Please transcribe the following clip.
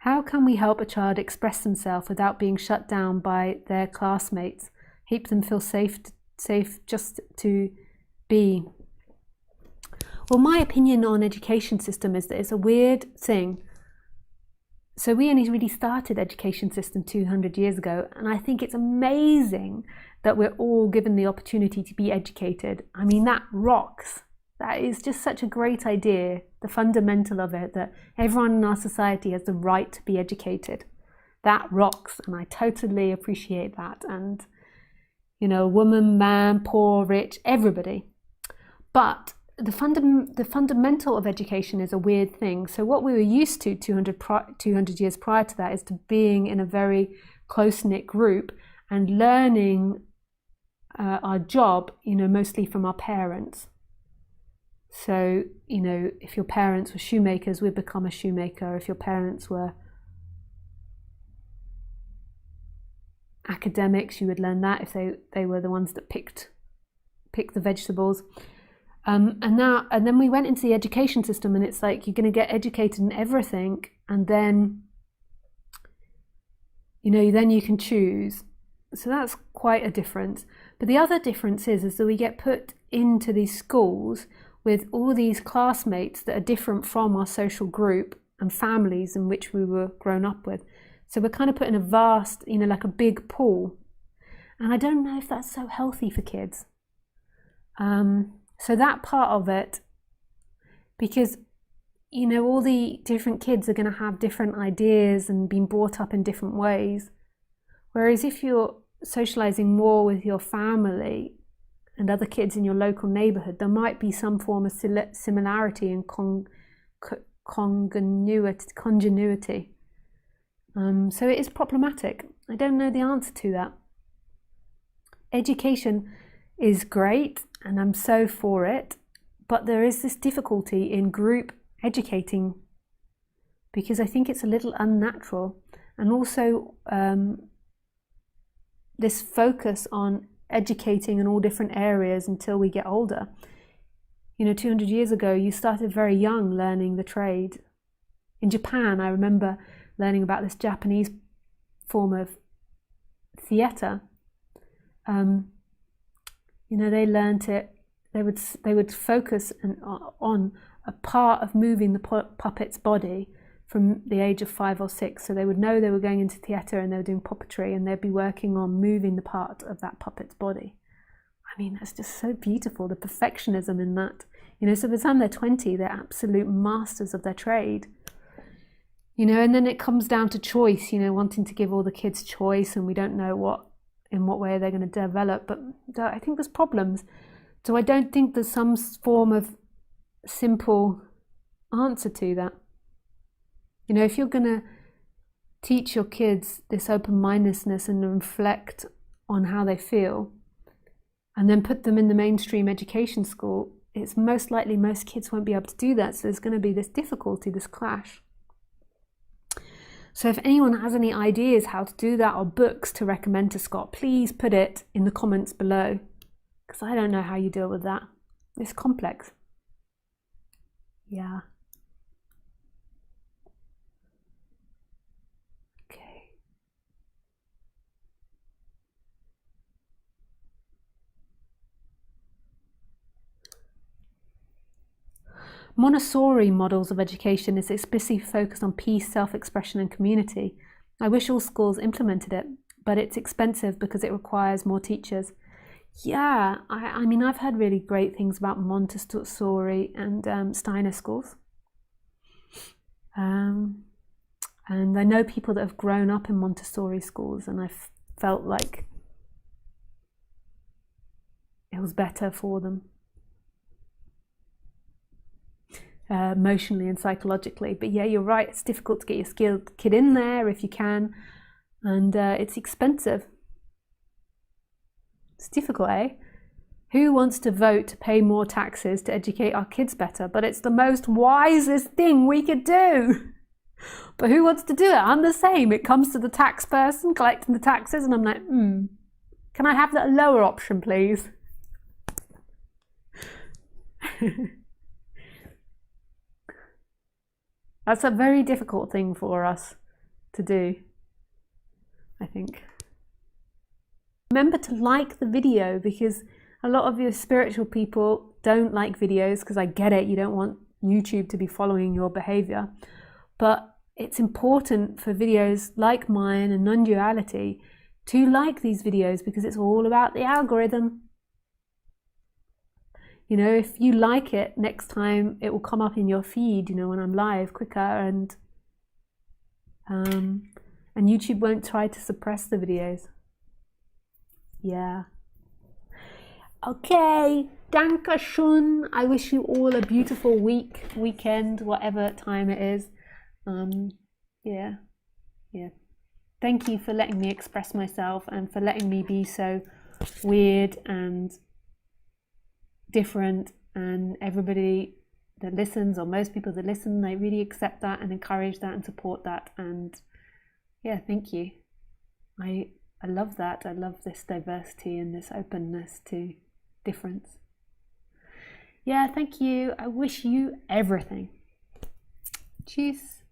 How can we help a child express themselves without being shut down by their classmates? Help them feel safe just to be. Well, my opinion on education system is that it's a weird thing. So we only really started education system 200 years ago, and I think it's amazing that we're all given the opportunity to be educated. I mean, that rocks. That is just such a great idea, the fundamental of it, that everyone in our society has the right to be educated. That rocks, and I totally appreciate that. And, you know, woman, man, poor, rich, everybody. But the fundamental of education is a weird thing. So what we were used to 200 years prior to that is to being in a very close-knit group and learning our job, you know, mostly from our parents. So, you know, if your parents were shoemakers, we'd become a shoemaker. If your parents were academics, you would learn that. If they were the ones that picked the vegetables. And then we went into the education system, and it's like you're going to get educated in everything, and then, you know, then you can choose. So that's quite a difference. But the other difference is that we get put into these schools with all these classmates that are different from our social group and families in which we were grown up with. So we're kind of put in a vast, you know, like a big pool. And I don't know if that's so healthy for kids. So that part of it, because, you know, all the different kids are going to have different ideas and being brought up in different ways. Whereas if you're socializing more with your family and other kids in your local neighborhood, there might be some form of similarity and congenuity. So it is problematic. I don't know the answer to that. Education is great, and I'm so for it, but there is this difficulty in group educating because I think it's a little unnatural, and also this focus on educating in all different areas until we get older. You know, 200 years ago, you started very young learning the trade. In Japan, I remember learning about this Japanese form of theatre. You know, they learned it. They would focus on a part of moving the puppet's body from the age of 5 or 6. So they would know they were going into theatre and they were doing puppetry, and they'd be working on moving the part of that puppet's body. I mean, that's just so beautiful, the perfectionism in that. You know, so by the time they're 20, they're absolute masters of their trade. You know, and then it comes down to choice, you know, wanting to give all the kids choice, and we don't know in what way they're going to develop. But I think there's problems. So I don't think there's some form of simple answer to that. You know, if you're going to teach your kids this open-mindedness and reflect on how they feel, and then put them in the mainstream education school, it's most likely most kids won't be able to do that. So there's going to be this difficulty, this clash. So if anyone has any ideas how to do that or books to recommend to Scott, please put it in the comments below, because I don't know how you deal with that. It's complex. Yeah. Okay. Montessori models of education is explicitly focused on peace, self-expression and community. I wish all schools implemented it, but it's expensive because it requires more teachers. Yeah, I mean, I've heard really great things about Montessori and Steiner schools. And I know people that have grown up in Montessori schools, and I felt like it was better for them. Emotionally and psychologically. But yeah, you're right, it's difficult to get your skilled kid in there if you can, and it's expensive. It's difficult, eh? Who wants to vote to pay more taxes to educate our kids better? But it's the most wisest thing we could do. But who wants to do it? I'm the same. It comes to the tax person collecting the taxes, and I'm like, can I have that lower option, please? That's a very difficult thing for us. to do, I think. Remember to like the video, because a lot of your spiritual people don't like videos, because I get it, you don't want YouTube to be following your behavior. But it's important for videos like mine and Non-Duality to like these videos, because it's all about the algorithm. You know, if you like it, next time it will come up in your feed, you know, when I'm live quicker, and YouTube won't try to suppress the videos. Yeah. Okay, danke schön. I wish you all a beautiful weekend, whatever time it is. Yeah. Thank you for letting me express myself, and for letting me be so weird and different, and everybody that listens, or most people that listen, they really accept that and encourage that and support that. And yeah, thank you. I love that. I love this diversity and this openness to difference. Yeah, thank you. I wish you everything. Cheers.